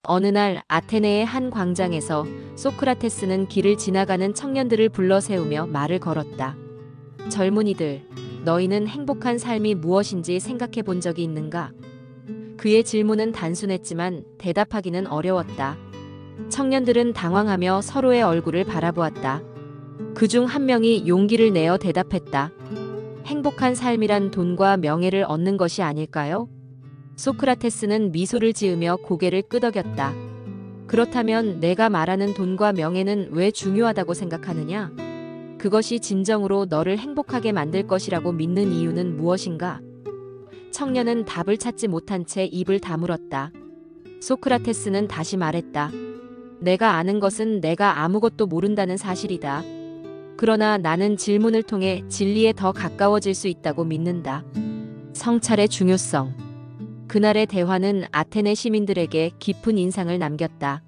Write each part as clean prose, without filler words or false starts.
어느 날 아테네의 한 광장에서 소크라테스는 길을 지나가는 청년들을 불러 세우며 말을 걸었다. 젊은이들, 너희는 행복한 삶이 무엇인지 생각해 본 적이 있는가? 그의 질문은 단순했지만 대답하기는 어려웠다. 청년들은 당황하며 서로의 얼굴을 바라보았다. 그중 한 명이 용기를 내어 대답했다. 행복한 삶이란 돈과 명예를 얻는 것이 아닐까요? 소크라테스는 미소를 지으며 고개를 끄덕였다. 그렇다면 내가 말하는 돈과 명예는 왜 중요하다고 생각하느냐? 그것이 진정으로 너를 행복하게 만들 것이라고 믿는 이유는 무엇인가? 청년은 답을 찾지 못한 채 입을 다물었다. 소크라테스는 다시 말했다. 내가 아는 것은 내가 아무것도 모른다는 사실이다. 그러나 나는 질문을 통해 진리에 더 가까워질 수 있다고 믿는다. 성찰의 중요성. 그날의 대화는 아테네 시민들에게 깊은 인상을 남겼다.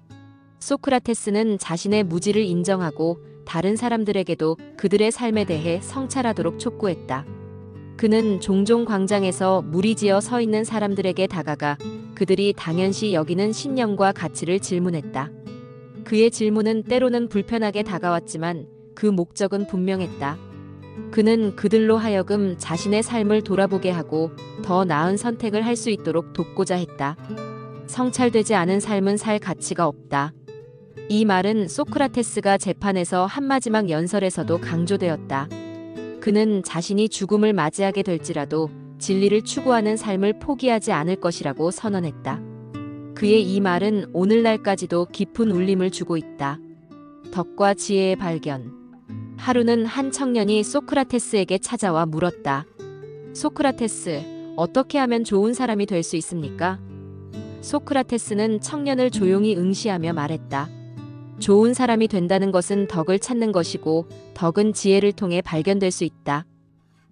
소크라테스는 자신의 무지를 인정하고 다른 사람들에게도 그들의 삶에 대해 성찰하도록 촉구했다. 그는 종종 광장에서 무리지어 서 있는 사람들에게 다가가 그들이 당연시 여기는 신념과 가치를 질문했다. 그의 질문은 때로는 불편하게 다가왔지만 그 목적은 분명했다. 그는 그들로 하여금 자신의 삶을 돌아보게 하고 더 나은 선택을 할 수 있도록 돕고자 했다. 성찰되지 않은 삶은 살 가치가 없다. 이 말은 소크라테스가 재판에서 한 마지막 연설에서도 강조되었다. 그는 자신이 죽음을 맞이하게 될지라도 진리를 추구하는 삶을 포기하지 않을 것이라고 선언했다. 그의 이 말은 오늘날까지도 깊은 울림을 주고 있다. 덕과 지혜의 발견. 하루는 한 청년이 소크라테스에게 찾아와 물었다. 소크라테스, 어떻게 하면 좋은 사람이 될 수 있습니까? 소크라테스는 청년을 조용히 응시하며 말했다. 좋은 사람이 된다는 것은 덕을 찾는 것이고 덕은 지혜를 통해 발견될 수 있다.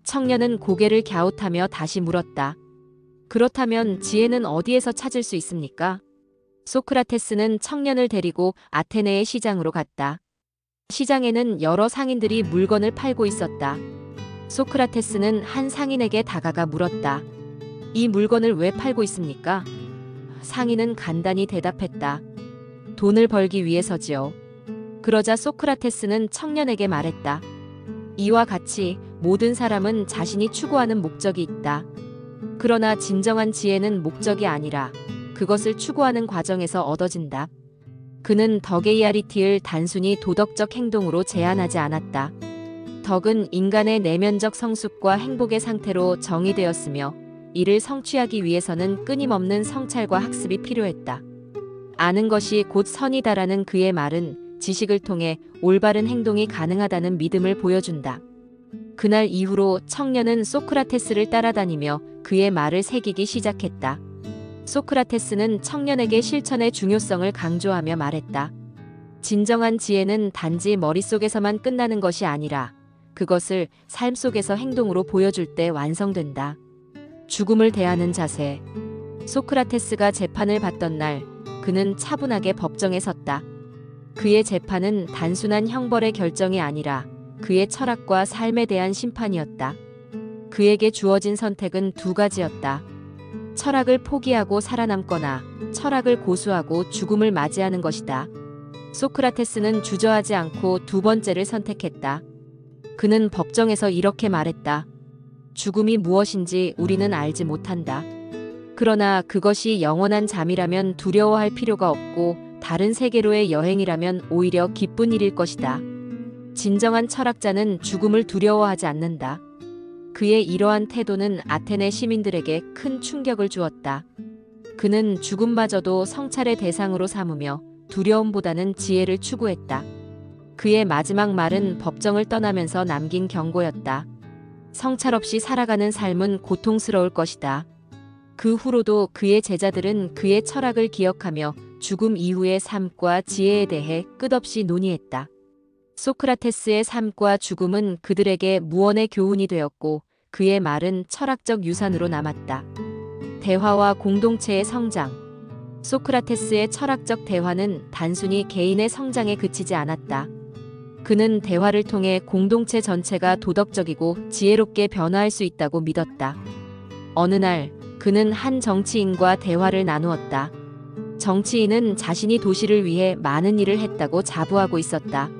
청년은 고개를 갸웃하며 다시 물었다. 그렇다면 지혜는 어디에서 찾을 수 있습니까? 소크라테스는 청년을 데리고 아테네의 시장으로 갔다. 시장에는 여러 상인들이 물건을 팔고 있었다. 소크라테스는 한 상인에게 다가가 물었다. 이 물건을 왜 팔고 있습니까? 상인은 간단히 대답했다. 돈을 벌기 위해서지요. 그러자 소크라테스는 청년에게 말했다. 이와 같이 모든 사람은 자신이 추구하는 목적이 있다. 그러나 진정한 지혜는 목적이 아니라 그것을 추구하는 과정에서 얻어진다. 그는 덕의 리얼리티를 단순히 도덕적 행동으로 제한하지 않았다. 덕은 인간의 내면적 성숙과 행복의 상태로 정의되었으며 이를 성취하기 위해서는 끊임없는 성찰과 학습이 필요했다. 아는 것이 곧 선이다라는 그의 말은 지식을 통해 올바른 행동이 가능하다는 믿음을 보여준다. 그날 이후로 청년은 소크라테스를 따라다니며 그의 말을 새기기 시작했다. 소크라테스는 청년에게 실천의 중요성을 강조하며 말했다. 진정한 지혜는 단지 머릿속에서만 끝나는 것이 아니라 그것을 삶 속에서 행동으로 보여줄 때 완성된다. 죽음을 대하는 자세. 소크라테스가 재판을 받던 날, 그는 차분하게 법정에 섰다. 그의 재판은 단순한 형벌의 결정이 아니라 그의 철학과 삶에 대한 심판이었다. 그에게 주어진 선택은 두 가지였다. 철학을 포기하고 살아남거나 철학을 고수하고 죽음을 맞이하는 것이다. 소크라테스는 주저하지 않고 두 번째를 선택했다. 그는 법정에서 이렇게 말했다. 죽음이 무엇인지 우리는 알지 못한다. 그러나 그것이 영원한 잠이라면 두려워할 필요가 없고 다른 세계로의 여행이라면 오히려 기쁜 일일 것이다. 진정한 철학자는 죽음을 두려워하지 않는다. 그의 이러한 태도는 아테네 시민들에게 큰 충격을 주었다. 그는 죽음마저도 성찰의 대상으로 삼으며 두려움보다는 지혜를 추구했다. 그의 마지막 말은 법정을 떠나면서 남긴 경고였다. 성찰 없이 살아가는 삶은 고통스러울 것이다. 그 후로도 그의 제자들은 그의 철학을 기억하며 죽음 이후의 삶과 지혜에 대해 끝없이 논의했다. 소크라테스의 삶과 죽음은 그들에게 무언의 교훈이 되었고 그의 말은 철학적 유산으로 남았다. 대화와 공동체의 성장. 소크라테스의 철학적 대화는 단순히 개인의 성장에 그치지 않았다. 그는 대화를 통해 공동체 전체가 도덕적이고 지혜롭게 변화할 수 있다고 믿었다. 어느 날 그는 한 정치인과 대화를 나누었다. 정치인은 자신이 도시를 위해 많은 일을 했다고 자부하고 있었다.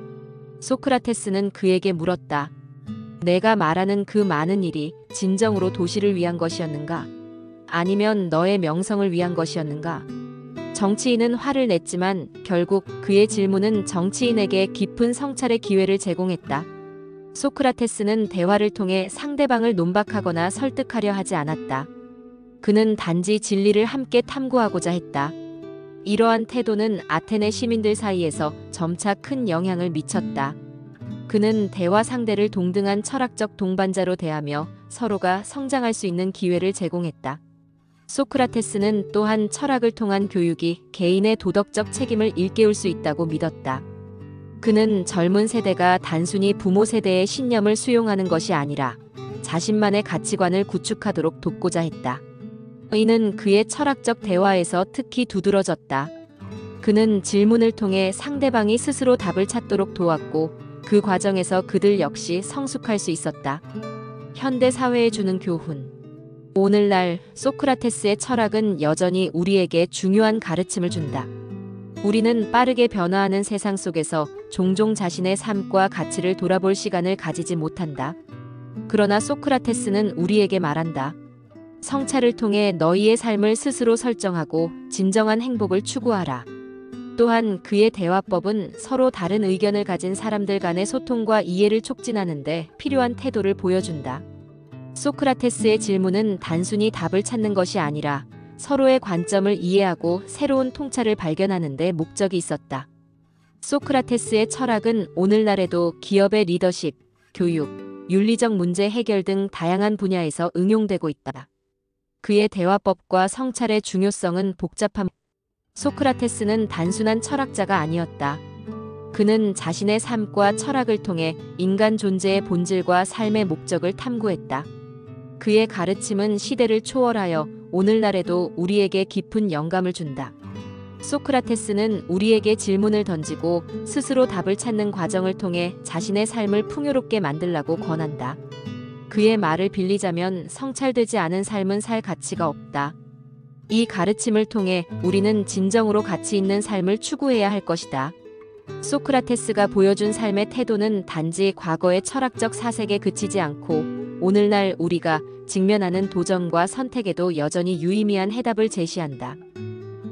소크라테스는 그에게 물었다. 내가 말하는 그 많은 일이 진정으로 도시를 위한 것이었는가? 아니면 너의 명성을 위한 것이었는가? 정치인은 화를 냈지만 결국 그의 질문은 정치인에게 깊은 성찰의 기회를 제공했다. 소크라테스는 대화를 통해 상대방을 논박하거나 설득하려 하지 않았다. 그는 단지 진리를 함께 탐구하고자 했다. 이러한 태도는 아테네 시민들 사이에서 점차 큰 영향을 미쳤다. 그는 대화 상대를 동등한 철학적 동반자로 대하며 서로가 성장할 수 있는 기회를 제공했다. 소크라테스는 또한 철학을 통한 교육이 개인의 도덕적 책임을 일깨울 수 있다고 믿었다. 그는 젊은 세대가 단순히 부모 세대의 신념을 수용하는 것이 아니라 자신만의 가치관을 구축하도록 돕고자 했다. 이는 그의 철학적 대화에서 특히 두드러졌다. 그는 질문을 통해 상대방이 스스로 답을 찾도록 도왔고 그 과정에서 그들 역시 성숙할 수 있었다. 현대 사회에 주는 교훈. 오늘날 소크라테스의 철학은 여전히 우리에게 중요한 가르침을 준다. 우리는 빠르게 변화하는 세상 속에서 종종 자신의 삶과 가치를 돌아볼 시간을 가지지 못한다. 그러나 소크라테스는 우리에게 말한다. 성찰을 통해 너희의 삶을 스스로 설정하고 진정한 행복을 추구하라. 또한 그의 대화법은 서로 다른 의견을 가진 사람들 간의 소통과 이해를 촉진하는 데 필요한 태도를 보여준다. 소크라테스의 질문은 단순히 답을 찾는 것이 아니라 서로의 관점을 이해하고 새로운 통찰을 발견하는 데 목적이 있었다. 소크라테스의 철학은 오늘날에도 기업의 리더십, 교육, 윤리적 문제 해결 등 다양한 분야에서 응용되고 있다. 그의 대화법과 성찰의 중요성은 복잡함. 소크라테스는 단순한 철학자가 아니었다. 그는 자신의 삶과 철학을 통해 인간 존재의 본질과 삶의 목적을 탐구했다. 그의 가르침은 시대를 초월하여 오늘날에도 우리에게 깊은 영감을 준다. 소크라테스는 우리에게 질문을 던지고 스스로 답을 찾는 과정을 통해 자신의 삶을 풍요롭게 만들라고 권한다. 그의 말을 빌리자면 성찰되지 않은 삶은 살 가치가 없다. 이 가르침을 통해 우리는 진정으로 가치 있는 삶을 추구해야 할 것이다. 소크라테스가 보여준 삶의 태도는 단지 과거의 철학적 사색에 그치지 않고 오늘날 우리가 직면하는 도전과 선택에도 여전히 유의미한 해답을 제시한다.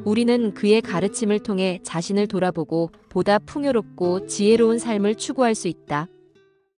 우리는 그의 가르침을 통해 자신을 돌아보고 보다 풍요롭고 지혜로운 삶을 추구할 수 있다.